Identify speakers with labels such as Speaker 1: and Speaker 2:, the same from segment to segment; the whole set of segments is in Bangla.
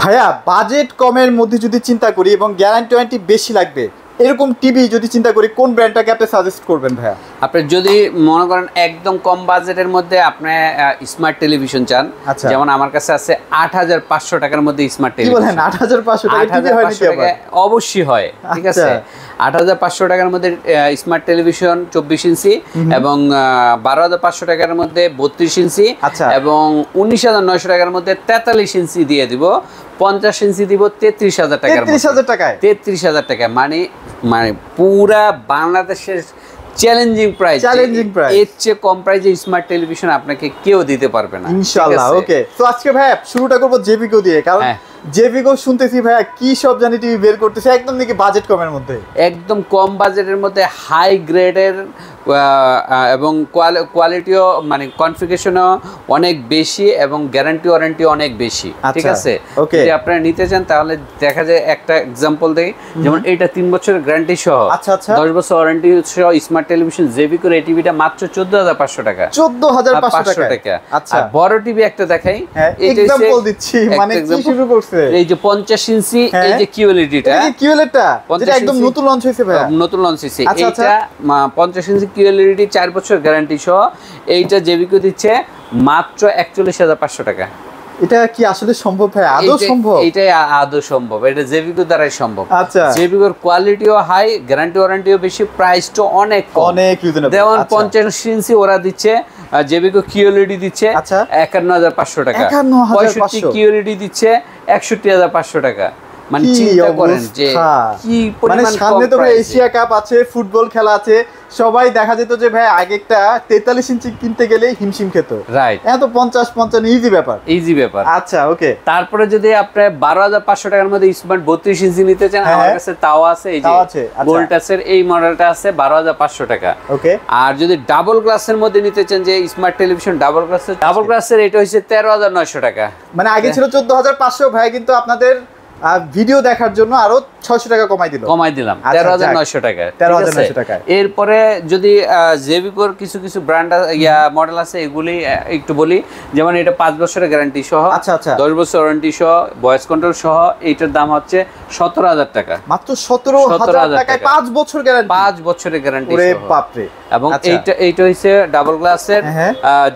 Speaker 1: ভাইয়া বাজেট কমের মধ্যে যদি চিন্তা করি এবং গ্যারান্টি ওয়ারেন্টি বেশি লাগবে এরকম টিভি যদি চিন্তা করি কোন ব্র্যান্ডটাকে আপনি সাজেস্ট করবেন ভাইয়া?
Speaker 2: আপনি যদি মনে করেন একদম কম বাজেটের মধ্যে আপনি স্মার্ট টেলিভিশন চান, যেমন আমার কাছে আছে ৮৫০০ টাকার মধ্যে স্মার্ট টেলিভিশন।
Speaker 1: কি বলেন ৮৫০০ টাকা টিভি হয় নাকি?
Speaker 2: অবশ্যই হয়, ঠিক আছে। ৮৫০০ টাকার মধ্যে স্মার্ট টেলিভিশন ২৪ ইঞ্চি এবং ১২৫০০ টাকার মধ্যে ৩২ ইঞ্চি এবং ১৯৯০০ টাকার মধ্যে ৪৩ ইঞ্চি দিয়ে দিব। ৫০ ইঞ্চি দিব ৩৩,০০০ টাকার। ৩৩,০০০ টাকা মানে পুরা বাংলাদেশের চ্যালেঞ্জিং প্রাইস। এর চেয়ে কম প্রাইসে স্মার্ট টেলিভিশন আপনাকে কেউ দিতে পারবে না
Speaker 1: ইনশাআল্লাহ। ওকে, তো আজকে ভাই শুরুটা করব জেভিকো দিয়ে, কারণ জেভিকো শুনতেছি ভাইয়া কি সব জানি টিভি বের করতেছে একদম নাকি বাজেট কমের মধ্যে,
Speaker 2: একদম কম বাজেটের মধ্যে হাই গ্রেডের এবং কোয়ালিটিও মানে কনফিগারেশনও অনেক বেশি এবং গ্যারান্টি ওয়ারেন্টি অনেক বেশি, ঠিক আছে। যদি আপনারা নিতে চান তাহলে দেখা যায় একটা এক্সাম্পল দেই, যেমন এটা ৩ বছরের গ্যারান্টি সহ 10 বছর ওয়ারেন্টি সহ স্মার্ট টেলিভিশন জেভিকোর এই টিভিটা মাত্র ১৪,৫০০ টাকা।
Speaker 1: ১৪,৫০০ টাকা।
Speaker 2: আচ্ছা, বড় টিভি একটা দেখাই,
Speaker 1: এটা এক্সাম্পল দিচ্ছি, মানে কি শুরু করছে
Speaker 2: এই যে ৫০ ইঞ্চি এই যে কিউএলইডিটা,
Speaker 1: এই যে কিউএলইডিটা যেটা একদম নতুন লঞ্চ হয়েছে ভাই,
Speaker 2: নতুন লঞ্চ হয়েছে এইটা ৫০ ইঞ্চি কিউএলইডি ৪ বছর গ্যারান্টি সহ এইটা জেভিকো দিচ্ছে মাত্র ৪১,৫০০ টাকা।
Speaker 1: এটা কি আসলে সম্ভব ভাই? আদৌ সম্ভব?
Speaker 2: এটাই আদৌ সম্ভব, এটা জেভিকো দ্বারাই সম্ভব।
Speaker 1: আচ্ছা,
Speaker 2: জেভিকোর কোয়ালিটিও হাই, গ্যারান্টি ওয়ারেন্টিও বেশি, প্রাইসটা অনেক
Speaker 1: রিজনেবল।
Speaker 2: যেমন ৫০ ইঞ্চি ওরা দিচ্ছে, জেভিকো কিউএলইডি দিচ্ছে ৫১,৫০০ টাকা, ৬৫ কিউএলইডি দিচ্ছে ৬১,৫০০ টাকা। মানে চিন্তা করেন যে কি পরিমাণ।
Speaker 1: সামনে তো ভাই এশিয়া কাপ আছে, ফুটবল খেলা আছে, সবাই দেখা যেত যে ভাই আগে একটা ৪৩ ইঞ্চি কিনতে গেলে হিমশিম খেত, রাইট? এত ৫০-৫৫ ইজি ব্যাপার। আচ্ছা, ওকে।
Speaker 2: তারপরে যদি আপনি ১২,৫০০ টাকার মধ্যে স্মার্ট ৩২ ইঞ্চি নিতে চান, আমার কাছে তাও আছে, এই যে ভোল্টাসের এই মডেলটা আছে ১২,৫০০ টাকা। ওকে। আর যদি ডাবল গ্লাসের মধ্যে নিতে চান যে স্মার্ট টেলিভিশন ডাবল গ্লাসের এটা হচ্ছে ১৩,৯০০ টাকা।
Speaker 1: মানে আগে ছিল ১৪,৫০০, ভাই কিন্তু আপনাদের ভিডিও দেখার জন্য আরো ৬০০ টাকা কমাই দিলাম
Speaker 2: ১৩,৯০০ টাকা।
Speaker 1: ১৩,৯০০ টাকা।
Speaker 2: এরপরে যদি জেভিকোর কিছু ব্র্যান্ড মডেল আছে, এগুলি একটু বলি, যেমন এটা ৫ বছরের গ্যারান্টি সহ, ১০ বছর ওয়ারেন্টি সহ, ভয়েস কন্ট্রোল সহ, এইটার দাম হচ্ছে ১৭,০০০ টাকা।
Speaker 1: মাত্র ১৭,০০০ টাকায় ৫ বছর গ্যারান্টি,
Speaker 2: ৫ বছরের গ্যারান্টি।
Speaker 1: ওরে বাপ রে।
Speaker 2: এবং এইটা হচ্ছে ডাবল গ্লাসের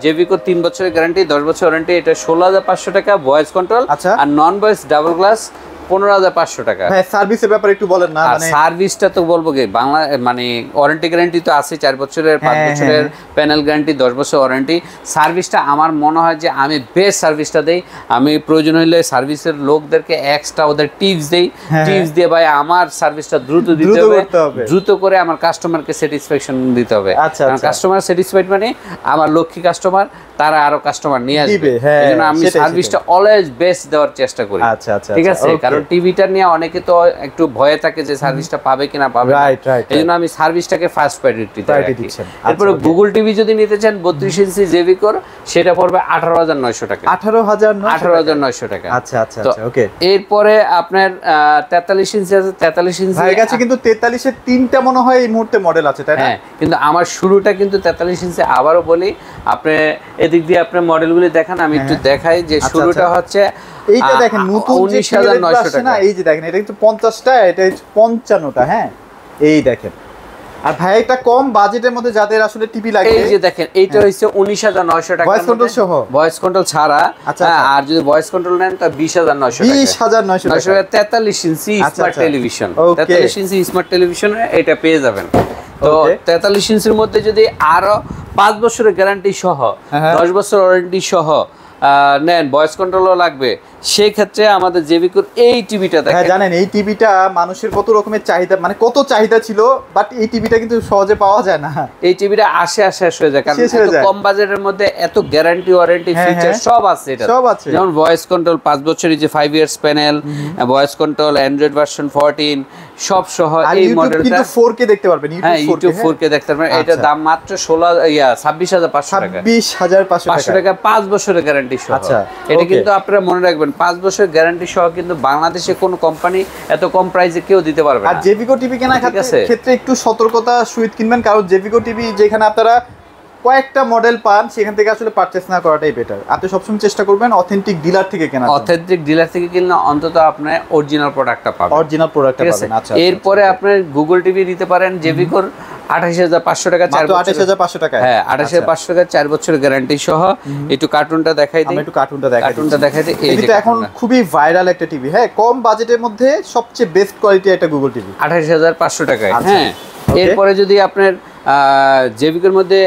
Speaker 2: জেভিকোর ৩ বছরের গ্যারান্টি, ১০ বছর ওয়ারেন্টি, এটা ১৬,৫০০ টাকা ভয়েস কন্ট্রোল। আর নন ভয়েস ডাবল গ্লাস ১৫,৫০০ টাকা।
Speaker 1: হ্যাঁ, সার্ভিসের ব্যাপারে একটু বলেন না।
Speaker 2: মানে সার্ভিসটা তো বলবো কি, বাংলা মানে ওয়ারেন্টি গ্যারান্টি তো আছে ৪ বছরের, ৫ বছরের প্যানেল গ্যারান্টি, ১০ বছর ওয়ারেন্টি। সার্ভিসটা আমার মনে হয় যে আমি বেস্ট সার্ভিসটা দেই। আমি প্রয়োজন হলে সার্ভিসের লোকদেরকে এক্সট্রা ওদের টিপস দেই, টিপস দিয়ে ভাই আমার সার্ভিসটা দ্রুত দিতে হবে, দ্রুত করে আমার কাস্টমারকে স্যাটিসফ্যাকশন দিতে হবে। কারণ কাস্টমার স্যাটিসফাইড মানে আমার লক্ষ্মী কাস্টমার, তারা আরো কাস্টমার নিয়ে আসবে। এজন্য আমি সার্ভিসটা অলওয়েজ বেস্ট দেওয়ার চেষ্টা করি, ঠিক আছে? কারণ টিভিটা নিয়ে অনেকে তো একটু ভয়ে থাকে যে সার্ভিসটা পাবে কিনা পাবে না, এজন্য আমি সার্ভিসটাকে ফার্স্ট প্রায়োরিটি দিই। এরপর গুগল টিভি যদি নিতে চান ৩২ ইঞ্চি জেভিকোর, সেটা পড়বে ১৮,৯০০ টাকা। ১৮,৯০০ টাকা।
Speaker 1: আচ্ছা আচ্ছা, ওকে।
Speaker 2: এরপরে আপনার ৪৩ ইঞ্চি আছে, ৪৩ ইঞ্চি
Speaker 1: ভাই কাছে কিন্তু ৪৩ এর ৩টা মনে হয় এই মুহূর্তে মডেল আছে, তাই না?
Speaker 2: হ্যাঁ, কিন্তু আমার শুরুটা কিন্তু ৪৩ ইঞ্চি। আবারও বলি, আপনি এদিক দিয়ে আপনার মডেলগুলি দেখান, আমি একটু দেখাই যে শুরুটা হচ্ছে
Speaker 1: এইটা দেখেন নতুন 19,৯০০ টাকা। এই যে দেখেন এটা কিন্তু ৫০টা, এটা হচ্ছে ৫৫টা। হ্যাঁ, এই দেখেন। আর ভাই এটা কম বাজেটের মধ্যে যাদের আসলে টিভি লাগে,
Speaker 2: এই যে দেখেন এইটা হচ্ছে ১৯,৯০০ টাকা
Speaker 1: ভয়েস কন্ট্রোল সহ,
Speaker 2: ভয়েস কন্ট্রোল ছাড়া। আর যদি ভয়েস কন্ট্রোল নেন তা ২০,৯০০ টাকা।
Speaker 1: ২০,৯০০ টাকা।
Speaker 2: ৪৩ ইঞ্চি স্মার্ট টেলিভিশন, ৪৩ ইঞ্চি স্মার্ট টেলিভিশন এটা পেয়ে যাবেন। তো ৪৩ ইঞ্চির মধ্যে যদি আরো ৫ বছরের গ্যারান্টি সহ, ১০ বছর ওয়ারেন্টি সহ নেন, ভয়েস কন্ট্রোলও লাগবে, সেই ক্ষেত্রে আমাদের জেভিকোর এই টিভিটা দেখেন।
Speaker 1: হ্যাঁ, জানেন এই টিভিটা মানুষের কত রকমের চাহিদা, মানে কত চাহিদা ছিল, বাট এই টিভিটা কিন্তু সহজে পাওয়া যায় না।
Speaker 2: এই টিভিটা শেষ হয়ে যায়, কারণ এত কম বাজেটের মধ্যে এত গ্যারান্টি ওয়ারেন্টি ফিচার সব আছে। এটা সব আছে, যেমন ভয়েস কন্ট্রোল ৫ বছরের, যে 5 years panel, voice control, Android version 14 সব সহ এই মডেলটা।
Speaker 1: কিন্তু 4K দেখতে পারবেন,
Speaker 2: ইউটিউব 4K দেখতে পারবেন। এটা দাম মাত্র 26,500 টাকা।
Speaker 1: 26,500
Speaker 2: টাকা, 5 বছরের গ্যারান্টি সহ। আচ্ছা, এটা কিন্তু আপনারা মনে রাখবেন, 5 বছরের গ্যারান্টি সহ কিন্তু বাংলাদেশে কোনো কোম্পানি এত কম প্রাইসে কেউ দিতে পারবে না।
Speaker 1: আর জেভিকো টিভি কেনার ক্ষেত্রে একটু সতর্কতা সহিত কিনবেন, কারণ জেভিকো টিভি যেখানে আপনারা কয়েকটা মডেল পান, সেখান থেকে আসলে পারচেজ না করাটাই বেটার। আপনি সবসময় চেষ্টা করবেন অথেন্টিক ডিলার থেকে কেনা।
Speaker 2: অথেন্টিক ডিলার থেকে কিনলে অন্তত আপনি অরিজিনাল প্রোডাক্টটা পাবেন,
Speaker 1: অরিজিনাল প্রোডাক্টটা পাবেন। আচ্ছা,
Speaker 2: এরপরে আপনি গুগল টিভি নিতে পারেন জেভিকোর 28500 টাকা,
Speaker 1: 28500 টাকা।
Speaker 2: হ্যাঁ 28500 টাকা 4 বছরের গ্যারান্টি সহ। একটু কার্টুনটা দেখাই দিই,
Speaker 1: একটু কার্টুনটা দেখাই দিই।
Speaker 2: এটা
Speaker 1: এখন খুবই ভাইরাল একটা টিভি, হ্যাঁ, কম বাজেটের মধ্যে সবচেয়ে বেস্ট কোয়ালিটি একটা গুগল টিভি
Speaker 2: 28500 টাকায়। হ্যাঁ, এরপরে যদি আপনার জেভিকোর মধ্যে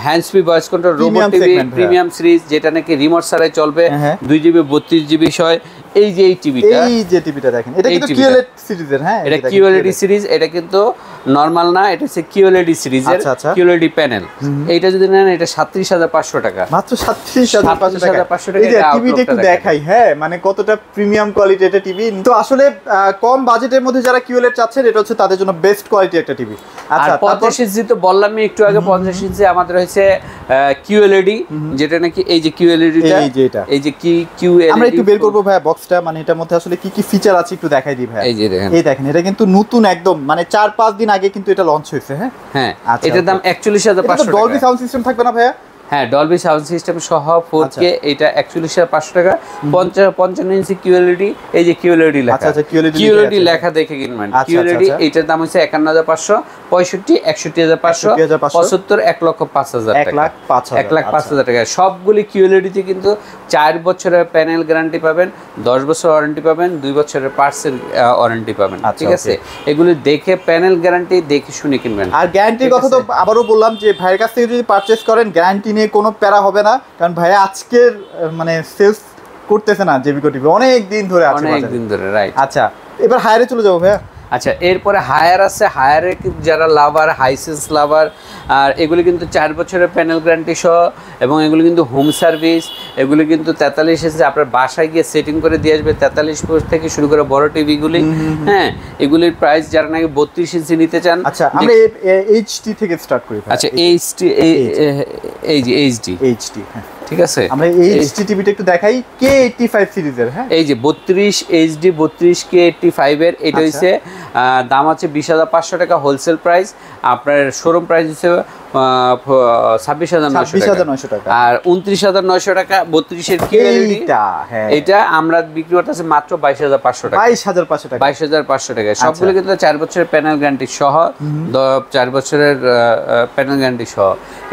Speaker 2: hands free voice control robot TV premium series, যেটা নাকি রিমোট ছাড়াই চলবে, 2GB 32GB সহ, এই যে
Speaker 1: টিভিটা দেখেন, এটা কিন্তু QLED সিরিজের। হ্যাঁ,
Speaker 2: এটা QLED সিরিজ, এটা কিন্তু নরমাল না, এটা হচ্ছে QLED সিরিজের QLED প্যানেল। এইটা যদি নেন এটা 37500 টাকা,
Speaker 1: মাত্র 37500 টাকা। এই যে টিভিটা একটু দেখাই, হ্যাঁ, মানে কতটা প্রিমিয়াম কোয়ালিটি এটা টিভি। তো আসলে কম বাজেটের মধ্যে যারা QLED চাচ্ছেন, এটা হচ্ছে তাদের জন্য বেস্ট কোয়ালিটি একটা টিভি।
Speaker 2: আচ্ছা, 50 ইঞ্চি তো বললামই একটু আগে, 50 ইঞ্চি আমাদের হচ্ছে QLED, যেটা নাকি এই যে QLEDটা, এই যে QLED
Speaker 1: আমরা একটু বের করব ভাই বক্সটা, মানে এটার মধ্যে আসলে কি কি ফিচার আছে একটু দেখাই দিই ভাই। এই দেখেন, এটা কিন্তু নতুন একদম, মানে 4-5 দিন আগে কিন্তু এটা লঞ্চ হয়েছে। হ্যাঁ
Speaker 2: হ্যাঁ, এটার দাম 41500 টাকা।
Speaker 1: ডলবি সাউন্ড সিস্টেম থাকবে না ভাইয়া?
Speaker 2: হ্যাঁ, ডলবি সাউন্ড সিস্টেম সহ 4K, এটা 41500 টাকা। 55 ইঞ্চি QLED, এই যে QLED লেখা,
Speaker 1: আচ্ছা
Speaker 2: QLED লেখা দেখে কিনবেন। QLED এটার দাম হচ্ছে 51500, 65, 61500, 75, 1,05,000 টাকা, 1,05,000 টাকা। সবগুলি QLED তে কিন্তু 4 বছরের প্যানেল গ্যারান্টি পাবেন, 10 বছর ওয়ারেন্টি পাবেন, 2 বছরের পার্টসের ওয়ারেন্টি পাবেন। ঠিক আছে, এগুলি দেখে প্যানেল গ্যারান্টি দেখে শুনে কিনবেন।
Speaker 1: আর গ্যারান্টির কথা তো আবারও বললাম যে ভাইয়ের কাছ থেকে যদি পারচেজ করেন, গ্যারান্টি নিয়ে কোনো প্যারা হবে না, কারণ ভাইয়া আজকের মানে সেলস করতেছে না জেভিকো টিভি, অনেক দিন ধরে আছে,
Speaker 2: অনেক দিন ধরে, রাইট।
Speaker 1: আচ্ছা, এবার হায়ারে চলে যাবো ভাইয়া।
Speaker 2: আচ্ছা, এরপরে হায়ার আছে। হায়ারে যারা লাভার, হাইসেন্স লাভার, আর এগুলি কিন্তু 4 বছরের প্যানেল গ্যারান্টি সহ, এবং এগুলি কিন্তু হোম সার্ভিস। এগুলি কিন্তু 43 ইঞ্চি আপনার বাসায় গিয়ে সেটিং করে দিয়ে আসবে, 43 থেকে শুরু করে বড় টিভিগুলি। হ্যাঁ, এগুলির প্রাইস যারা নাকি 32 ইঞ্চি নিতে চান।
Speaker 1: আচ্ছা, আমরা এইচডি থেকে স্টার্ট করি।
Speaker 2: আচ্ছা, এইচডি, এই যে এইচডি, হ্যাঁ, ঠিক আছে।
Speaker 1: আমরা এইচডি টিভিটা একটু দেখাই, K85 সিরিজের। হ্যাঁ,
Speaker 2: এই যে 32 এইচডি 32 K85 এর, এটা হইছে দাম হচ্ছে 20500 টাকা হোলসেল প্রাইস। আপনার শোরুম প্রাইস হচ্ছে 26900 টাকা, আর 29900 টাকা 32 এর QLED। এটা আমরা বিক্রি করতেছি মাত্র 22500 টাকা, 22500 টাকা। সবগুলো কিন্তু 4 বছরের প্যানেল গ্যারান্টি সহ, 4 বছরের প্যানেল গ্যারান্টি সহ।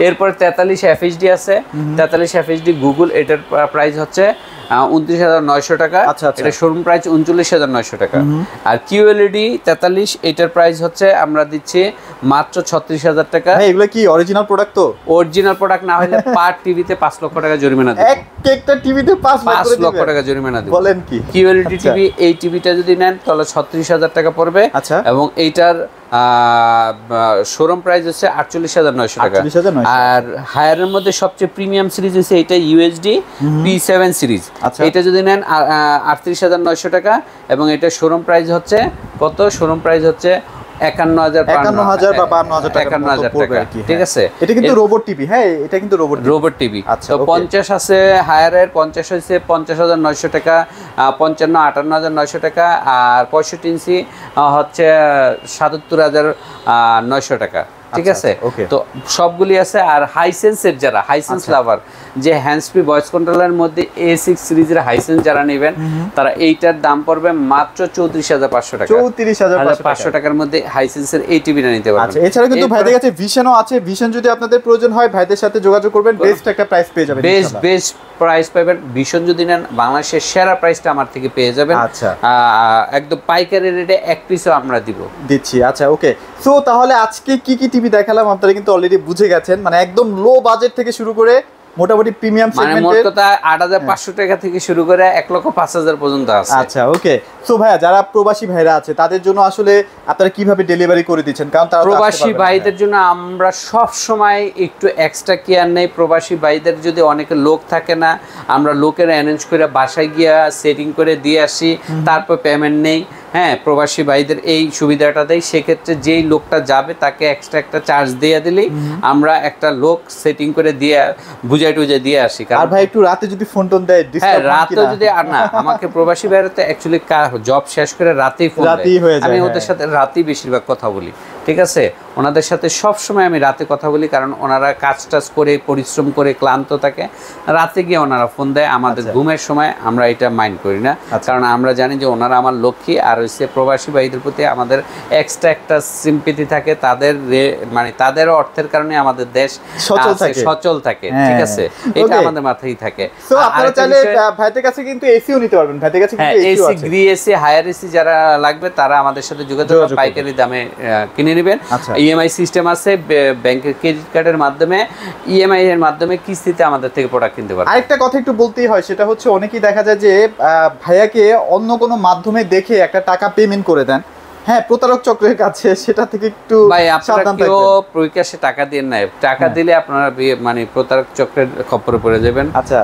Speaker 2: এরপর 43 FHD আছে, 43 FHD গুগল, এটার প্রাইস হচ্ছে 29900 টাকা। এটা শোরুম প্রাইস 39900 টাকা। আর QLED 43, এটার প্রাইস হচ্ছে আমরা দিচ্ছি মাত্র 36000 টাকা।
Speaker 1: এগুলো কি অরিজিনাল প্রোডাক্ট? তো
Speaker 2: অরিজিনাল প্রোডাক্ট না হলে পার টিভিতে 5 লক্ষ টাকা জরিমানা দেব।
Speaker 1: একটা টিভিতে 5
Speaker 2: লক্ষ টাকা জরিমানা দেব।
Speaker 1: বলেন কি?
Speaker 2: QLED টিভি, এই টিভিটা যদি নেন তাহলে 36000 টাকা পড়বে। এবং এইটার শোরুম প্রাইস হচ্ছে 48900 টাকা। আর হায়ারের মধ্যে সবচেয়ে প্রিমিয়াম সিরিজ হচ্ছে এটা UHD P7 সিরিজ। এটা যদি নেন 38900 টাকা, এবং এটা শোরুম প্রাইস হচ্ছে কত? শোরুম প্রাইস হচ্ছে 51000 বা 52000 টাকা, ঠিক আছে।
Speaker 1: এটা কিন্তু রোবট টিভি। হ্যাঁ, এটা কিন্তু
Speaker 2: রোবট টিভি। তো 50 আছে হায়ারের, 50 হচ্ছে 50900 টাকা, 55 58900 টাকা, আর 65 ইঞ্চি হচ্ছে 77900 টাকা, ঠিক আছে। তো সবগুলি আছে। আর হাইসেন্সের যারা হাইসেন্স লাভার, যে হ্যান্ডস ফ্রি ভয়েস কন্ট্রোলার মধ্যে A6 সিরিজের হাইসেন্স যারা নেবেন, তারা এইটার দাম পড়বে মাত্র 34500 টাকা। 34500 টাকার মধ্যে হাইসেন্সের এই টিভিটা নিতে পারবেন।
Speaker 1: আচ্ছা, এছাড়া কিন্তু ভাইদের কাছে ভিশনও আছে। ভিশন যদি আপনাদের প্রয়োজন হয়, ভাইদের সাথে যোগাযোগ করবেন, বেস্ট একটা প্রাইস পেয়ে যাবেন।
Speaker 2: বেস্ট প্রাইস পাবেন। ভিশন যদি নেন, বাংলাদেশের সেরা প্রাইসটা আমার থেকে পেয়ে যাবেন।
Speaker 1: আচ্ছা,
Speaker 2: একদম পাইকারি রেটে এক পিসও আমরা দিচ্ছি।
Speaker 1: আচ্ছা, ওকে। সো তাহলে আজকে কি কি টিভি দেখালাম আপনারা কিন্তু অলরেডি বুঝে গেছেন, মানে একদম লো বাজেট থেকে শুরু করে মোটামুটি প্রিমিয়াম সেগমেন্টের,
Speaker 2: মানে মোট কথা 8500 টাকা থেকে শুরু করে 1,05,000 পর্যন্ত আছে।
Speaker 1: আচ্ছা, ওকে। সো ভাইয়া, যারা প্রবাসী ভাইরা আছে তাদের জন্য আসলে আপনারা কিভাবে ডেলিভারি করে দিচ্ছেন? কারণ তারা
Speaker 2: প্রবাসী ভাইদের জন্য আমরা সব সময় একটু এক্সট্রা কেয়ার নেই। প্রবাসী ভাইদের যদি অনেক লোক থাকে না, আমরা লোকের অ্যারেঞ্জ করে বাসায় গিয়া সেটিং করে দিয়ে আসি, তারপর পেমেন্ট নেই। হ্যাঁ, প্রবাসী ভাইদের এই সুবিধাটা দেয়। সেক্ষেত্রে যেই লোকটা যাবে তাকে এক্সট্রা একটা চার্জ দিয়ে দিলেই আমরা একটা লোক সেটিং করে দিয়ে বুঝাই টুঝাই দিয়ে আসি।
Speaker 1: আর ভাই একটু রাতে যদি ফোন টোন দেয়,
Speaker 2: হ্যাঁ, রাতে যদি, আর না, আমাকে প্রবাসী ভাইরা তো অ্যাকচুয়ালি জব শেষ করে রাতেই ফোন দেয়, আমি ওদের সাথে রাতেই বেশিরভাগ কথা বলি। ঠিক আছে, ওনাদের সাথে সব সময় আমি রাতে কথা বলি, কারণ ওনারা কাজ টাজ করে পরিশ্রম করে ক্লান্ত থাকে, রাতে গিয়ে ওনারা ফোন দেয়। আমাদের ঘুমের সময় আমরা এটা মাইন্ড করি না, কারণ আমরা জানি যে ওনারা আমার লক্ষ্মী। আর হচ্ছে প্রবাসী ভাইদের প্রতি আমাদের এক্সট্রা একটা সিম্পিতি থাকে, তাদের মানে তাদের অর্থের কারণে আমাদের দেশ সচল থাকে, ঠিক আছে, এটা আমাদের মাথায় থাকে।
Speaker 1: তো আপনারা চাইলে ভাইদের কাছে কিন্তু এসিও নিতে পারবেন, ভাইদের কাছে কিন্তু এসি আছে,
Speaker 2: গ্রি এসি, হায়ার এসি যারা লাগবে তারা আমাদের সাথে যোগাযোগ করে পাইকারি দামে কিনে নেবেন। ইএমআই সিস্টেম আছে, ব্যাংকের ক্রেডিট কার্ডের মাধ্যমে, ইএমআই এর মাধ্যমে কিস্তিতে আমাদের থেকে প্রোডাক্ট কিনতে পারবেন।
Speaker 1: আরেকটা কথা একটু বলতেই হয়, সেটা হচ্ছে অনেকেই দেখা যায় যে ভাইয়াকে অন্য কোনো মাধ্যমে দেখে একটা টাকা পেমেন্ট করে দেন, হ্যাঁ, প্রতারক চক্রের কাছে, সেটা থেকে একটু
Speaker 2: ভাই আপনারা কেউ প্রকাশ্যে টাকা দিয়ে নাই, টাকা দিলে আপনারা মানে প্রতারক চক্রের খপ্পরে পড়ে যাবেন।
Speaker 1: আচ্ছা,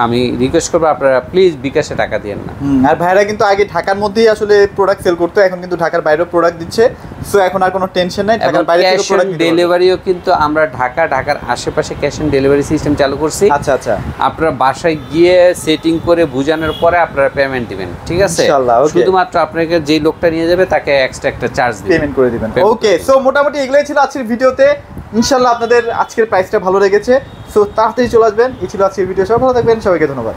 Speaker 2: আমি রিকোয়েস্ট করবো আপনারা প্লিজ বিকাশে টাকা দিয়েন না।
Speaker 1: আর ভাইরা কিন্তু আগে ঢাকার মধ্যেই আসলে প্রোডাক্ট সেল করতো, এখন কিন্তু ঢাকার বাইরেও প্রোডাক্ট দিচ্ছে, সো এখন আর কোনো টেনশন নাই, ঢাকার বাইরে থেকে প্রোডাক্ট
Speaker 2: ডেলিভারিও কিন্তু আমরা ঢাকার আশেপাশে ক্যাশ অন ডেলিভারি সিস্টেম চালু করছি।
Speaker 1: আচ্ছা আচ্ছা,
Speaker 2: আপনারা বাসায় গিয়ে সেটিং করে বুঝানোর পরে আপনারা পেমেন্ট দিবেন, ঠিক আছে, শুধুমাত্র আপনাকে যে লোকটা নিয়ে যাবে তাকে এক্সট্রা একটা চার্জ পেমেন্ট
Speaker 1: করে দিবেন। ওকে, সো মোটামুটি এগুলাই ছিল আজকের ভিডিওতে। ইনশাআল্লাহ আপনাদের আজকের প্রাইসটা ভালো লেগেছে, সো তাড়াতাড়ি চলে আসবেন। এই ছিল আজকের ভিডিও, সবাই ভালো থাকবেন, সবাইকে ধন্যবাদ।